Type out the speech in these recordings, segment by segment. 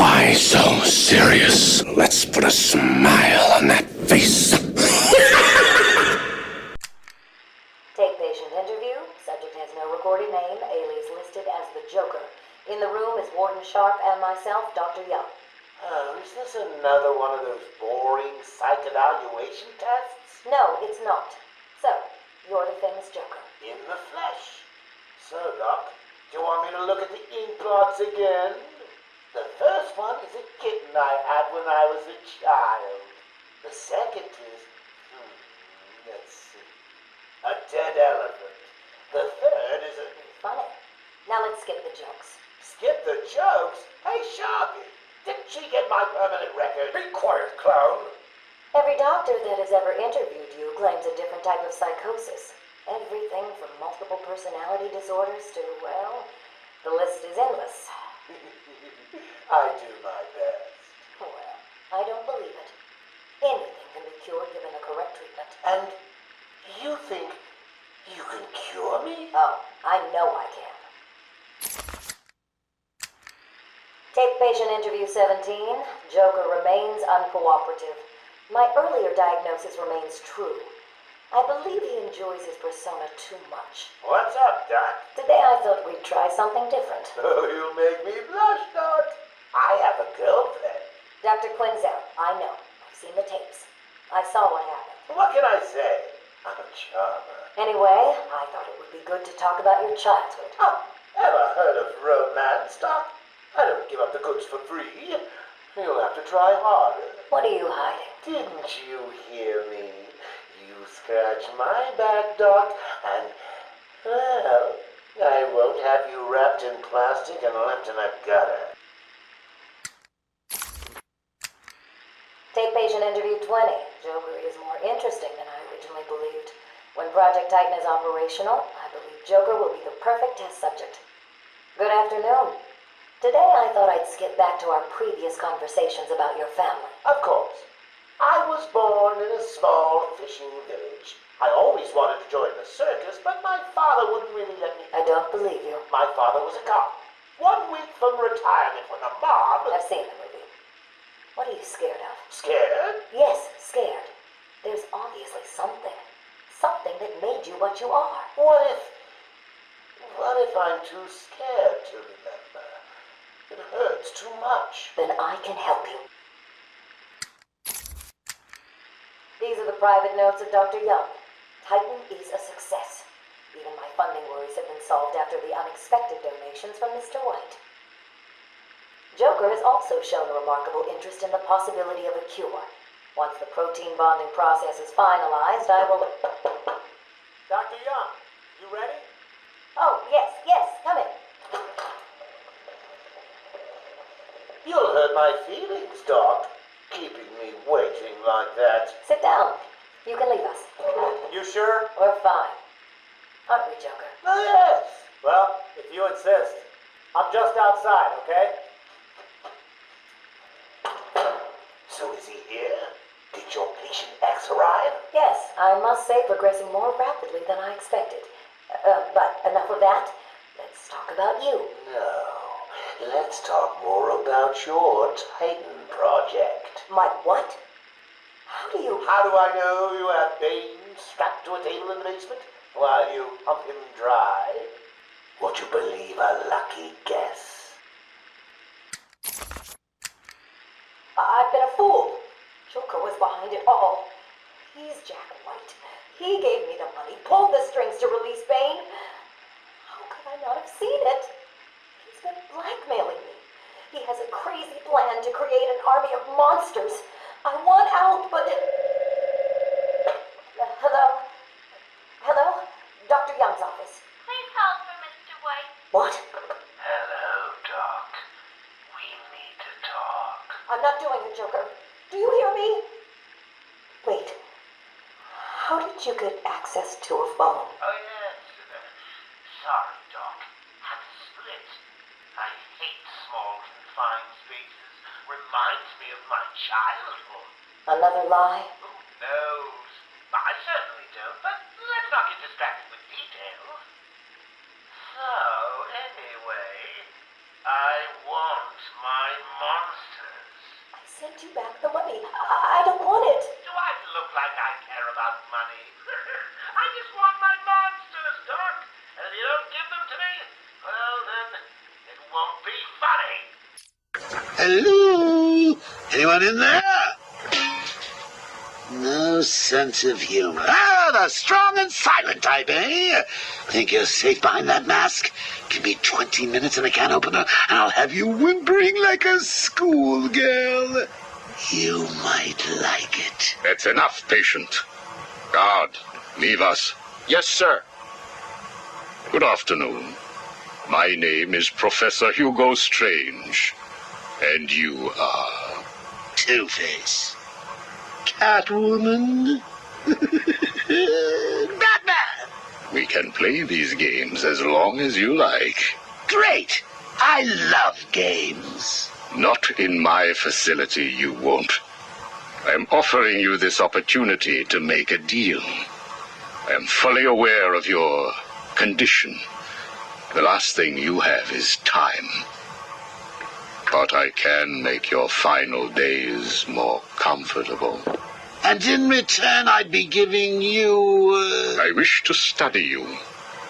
Why so serious? Let's put a smile on that face. Take patient interview. Subject has no recorded name. Alias listed as the Joker. In the room is Warden Sharp and myself, Dr. Young. Oh, is this another one of those boring psych evaluation tests? No, it's not. So, you're the famous Joker. In the flesh. So, Doc, do you want me to look at the ink blots again? The first one is a kitten I had when I was a child. The second is, let's see, a dead elephant. The third is a... Funny. Now let's skip the jokes. Skip the jokes? Hey, Sharpie, didn't she get my permanent record? Be quiet, clown. Every doctor that has ever interviewed you claims a different type of psychosis. Everything from multiple personality disorders to, well, the list is endless. I do my best. Well, I don't believe it. Anything can be cured given the correct treatment. And you think you can cure me? Oh, I know I can. Take patient interview 17. Joker remains uncooperative. My earlier diagnosis remains true. I believe he enjoys his persona too much. What's up, Doc? Today I thought we'd try something different. Oh, you make me blush, Doc. I have a girlfriend. Dr. Quinzel, I know. I've seen the tapes. I saw what happened. What can I say? I'm a charmer. Anyway, I thought it would be good to talk about your childhood. Oh, ever heard of romance, Doc? I don't give up the goods for free. You'll have to try harder. What are you hiding? Didn't you hear me? You scratch my back, Doc, and, well, I won't have you wrapped in plastic and left in a gutter. Take patient interview 20. Joker is more interesting than I originally believed. When Project Titan is operational, I believe Joker will be the perfect test subject. Good afternoon. Today I thought I'd skip back to our previous conversations about your family. Of course. I was born in a small fishing village. I always wanted to join the circus, but my father wouldn't really let me. I don't believe you. My father was a cop. 1 week from retirement when the mob... I've seen the movie. What are you scared of? Scared? Yes, scared. There's obviously something. Something that made you what you are. What if I'm too scared to remember? It hurts too much. Then I can help you. These are the private notes of Dr. Young. Titan is a success. Even my funding worries have been solved after the unexpected donations from Mr. White. Joker has also shown a remarkable interest in the possibility of a cure. Once the protein bonding process is finalized, I will... Dr. Young, you ready? Oh, yes, come in. You'll hurt my feelings, Doc, keeping me waiting like that. Sit down. You can leave us. You sure? We're fine. Aren't we, Joker? Oh, yes. Well, if you insist. I'm just outside, okay? So is he here? Did your patient X arrive? Yes, I must say progressing more rapidly than I expected. But enough of that. Let's talk about you. No. Let's talk more about your Titan project. My what? How do I know you have Bane strapped to a table in the basement while you pump him dry? Would you believe a lucky guess? I've been a fool. Joker was behind it all. He's Jack White. He gave me the money, pulled the strings to release Bane. How could I not have seen it? He's been blackmailing me. He has a crazy plan to create an army of monsters. I want out, but... Hello? Dr. Young's office. Please hold for Mr. White. What? Hello, Doc. We need to talk. I'm not doing it, Joker. Do you hear me? Wait. How did you get access to a phone? Oh, yes. Sorry, Doc. Had to split. I hate small, confined spaces. Reminds me of my childhood. Another lie? Who knows? I certainly don't, but let's not get distracted with details. So, anyway, I want my monsters. I sent you back the money. I don't want it. Do I look like I care about money? I just want my monsters, Doc. And if you don't give them to me, well, then it won't be funny. Hello? Anyone in there? No sense of humor. Ah, the strong and silent type, eh? Think you're safe behind that mask? Give me 20 minutes and a can opener, and I'll have you whimpering like a schoolgirl. You might like it. That's enough, patient. Guard, leave us. Yes, sir. Good afternoon. My name is Professor Hugo Strange. And you are... Two-Face. Catwoman. Batman. We can play these games as long as you like. Great. I love games. Not in my facility, you won't. I'm offering you this opportunity to make a deal. I am fully aware of your condition. The last thing you have is time. But I can make your final days more comfortable. And in return, I'd be giving you... I wish to study you.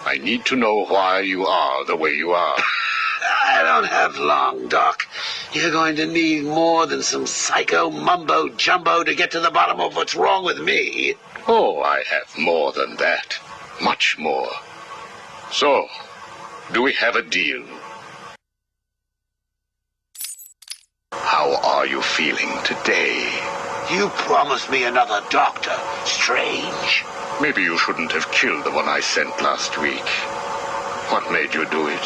I need to know why you are the way you are. I don't have long, Doc. You're going to need more than some psycho mumbo-jumbo to get to the bottom of what's wrong with me. Oh, I have more than that. Much more. So, do we have a deal? How are you feeling today? You promised me another doctor, Strange. Maybe you shouldn't have killed the one I sent last week. What made you do it?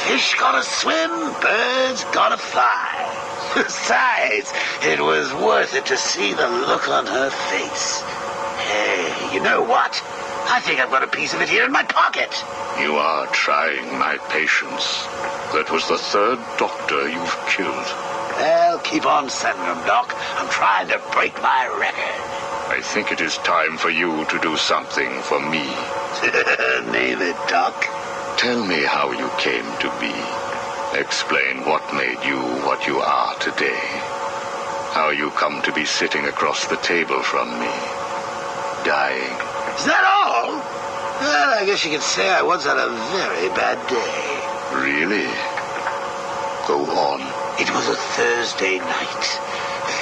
Fish gotta swim, birds gotta fly. Besides, it was worth it to see the look on her face. Hey, you know what? I think I've got a piece of it here in my pocket. You are trying my patience. That was the third doctor you've killed. Well, keep on sending them, Doc. I'm trying to break my record. I think it is time for you to do something for me. Name it, Doc. Tell me how you came to be. Explain what made you what you are today. How you come to be sitting across the table from me. Dying. Is that all? Well, I guess you could say I once had a very bad day. Really? Go on. It was a Thursday night.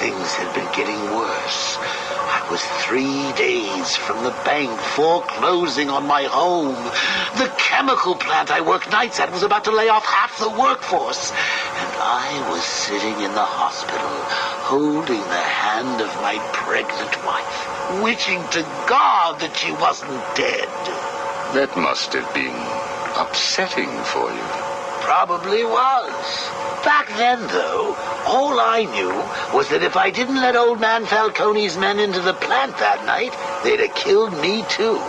Things had been getting worse. I was 3 days from the bank foreclosing on my home. The chemical plant I worked nights at was about to lay off half the workforce. And I was sitting in the hospital, holding the hand of my pregnant wife, wishing to God that she wasn't dead. That must have been upsetting for you. Probably was. Back then, though, all I knew was that if I didn't let old man Falcone's men into the plant that night, they'd have killed me too.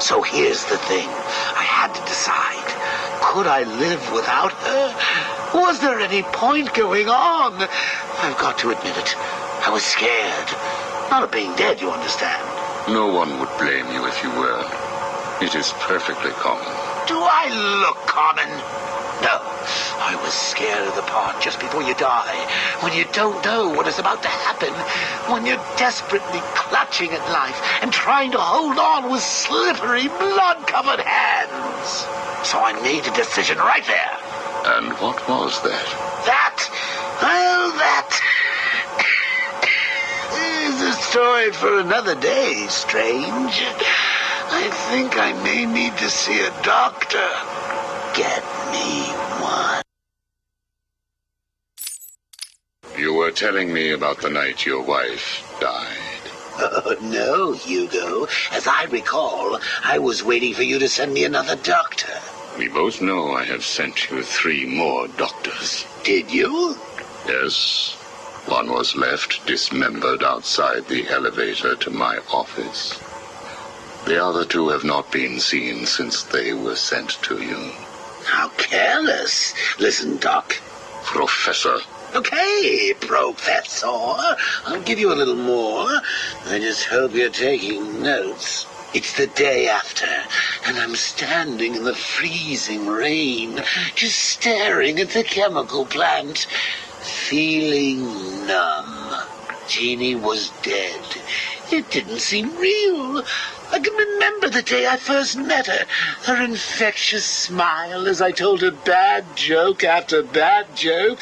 So here's the thing. I had to decide. Could I live without her? Was there any point going on? I've got to admit it. I was scared. Not of being dead, you understand. No one would blame you if you were. It is perfectly common. Do I look common? No, I was scared of the part just before you die, when you don't know what is about to happen, when you're desperately clutching at life and trying to hold on with slippery, blood-covered hands. So I made a decision right there. And what was that? That is a story for another day, Strange. I think I may need to see a doctor. Get me one. You were telling me about the night your wife died. Oh, no, Hugo. As I recall, I was waiting for you to send me another doctor. We both know I have sent you 3 more doctors. Did you? Yes. One was left dismembered outside the elevator to my office. The other 2 have not been seen since they were sent to you. How careless. Listen, Doc. Professor. Okay, Professor. I'll give you a little more. I just hope you're taking notes. It's the day after, and I'm standing in the freezing rain, just staring at the chemical plant, feeling numb. Jeannie was dead. It didn't seem real. I can remember the day I first met her. Her infectious smile as I told her bad joke after bad joke.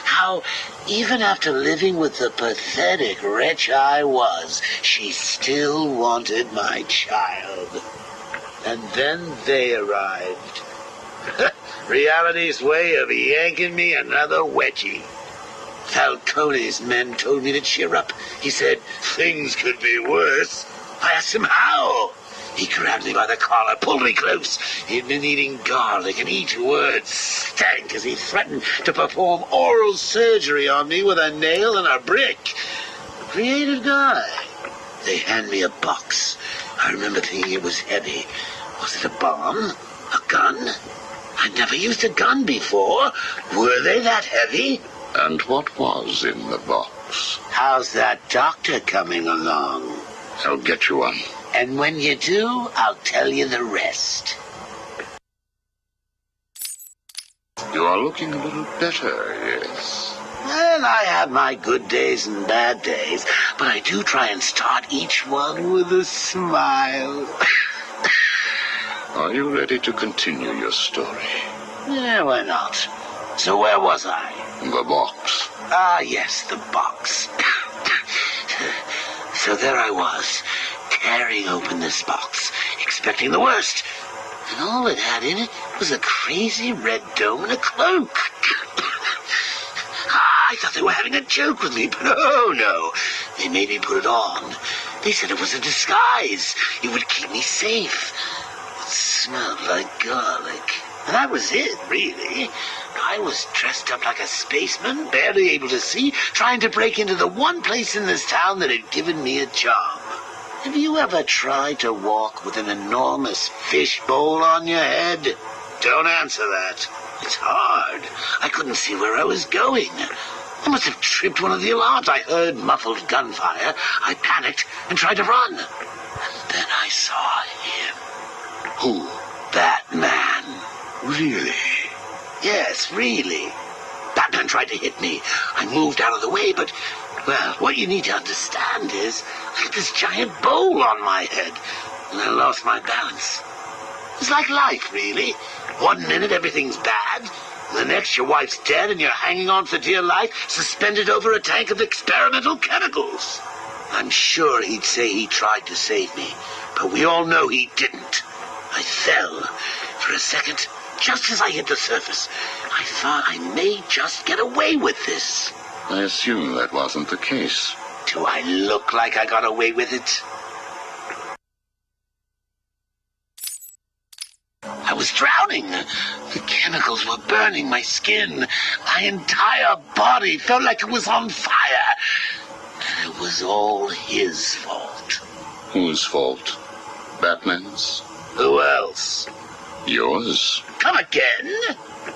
How, even after living with the pathetic wretch I was, she still wanted my child. And then they arrived. Reality's way of yanking me another wedgie. Falcone's men told me to cheer up. He said, things could be worse. I asked him how. He grabbed me by the collar, pulled me close. He'd been eating garlic, and each word stank as he threatened to perform oral surgery on me with a nail and a brick. A creative guy. They hand me a box. I remember thinking it was heavy. Was it a bomb? A gun? I'd never used a gun before. Were they that heavy? And what was in the box? How's that doctor coming along? I'll get you one. And when you do, I'll tell you the rest. You are looking a little better, yes. Well, I have my good days and bad days, but I do try and start each one with a smile. Are you ready to continue your story? Yeah, why not? So where was I? The box. Ah, yes, the box. So there I was, tearing open this box, expecting the worst. And all it had in it was a crazy red dome and a cloak. I thought they were having a joke with me, but oh no. They made me put it on. They said it was a disguise. It would keep me safe. It smelled like garlic. And that was it, really. I was dressed up like a spaceman, barely able to see, trying to break into the one place in this town that had given me a job. Have you ever tried to walk with an enormous fishbowl on your head? Don't answer that. It's hard. I couldn't see where I was going. I must have tripped one of the alarms. I heard muffled gunfire. I panicked and tried to run. And then I saw him. Who? That man. Really? Yes, really. Batman tried to hit me. I moved out of the way, but, well, what you need to understand is I had this giant bowl on my head, and I lost my balance. It's like life, really. One minute everything's bad, and the next your wife's dead and you're hanging on for dear life, suspended over a tank of experimental chemicals. I'm sure he'd say he tried to save me, but we all know he didn't. I fell. For a second, just as I hit the surface, I thought I may just get away with this. I assume that wasn't the case. Do I look like I got away with it? I was drowning. The chemicals were burning my skin. My entire body felt like it was on fire. And it was all his fault. Whose fault? Batman's? Who else? Yours? Come again?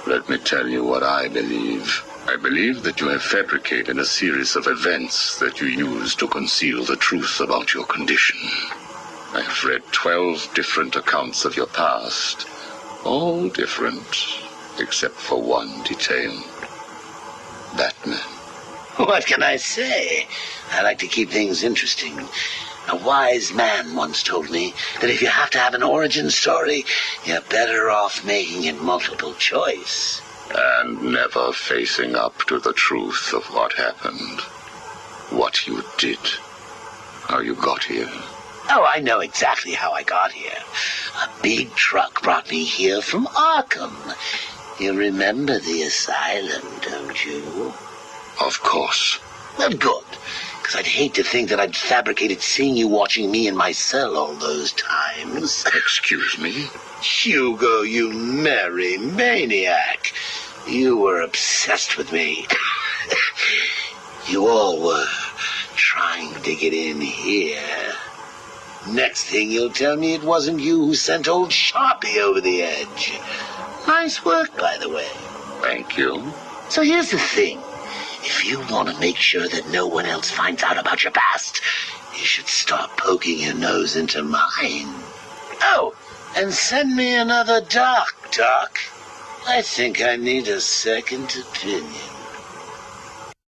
Let me tell you what I believe. I believe that you have fabricated a series of events that you use to conceal the truth about your condition. I have read 12 different accounts of your past. All different, except for one detail. Batman. What can I say? I like to keep things interesting. A wise man once told me that if you have to have an origin story, you're better off making it multiple choice. And never facing up to the truth of what happened. What you did. How you got here. Oh, I know exactly how I got here. A big truck brought me here from Arkham. You remember the asylum, don't you? Of course. Well, good. Because I'd hate to think that I'd fabricated seeing you watching me in my cell all those times. Excuse me? Hugo, you merry maniac. You were obsessed with me. You all were trying to get in here. Next thing you'll tell me it wasn't you who sent old Sharpie over the edge. Nice work, by the way. Thank you. So here's the thing. If you want to make sure that no one else finds out about your past, You should stop poking your nose into mine. Oh, and send me another doc, Doc. I think I need a second opinion.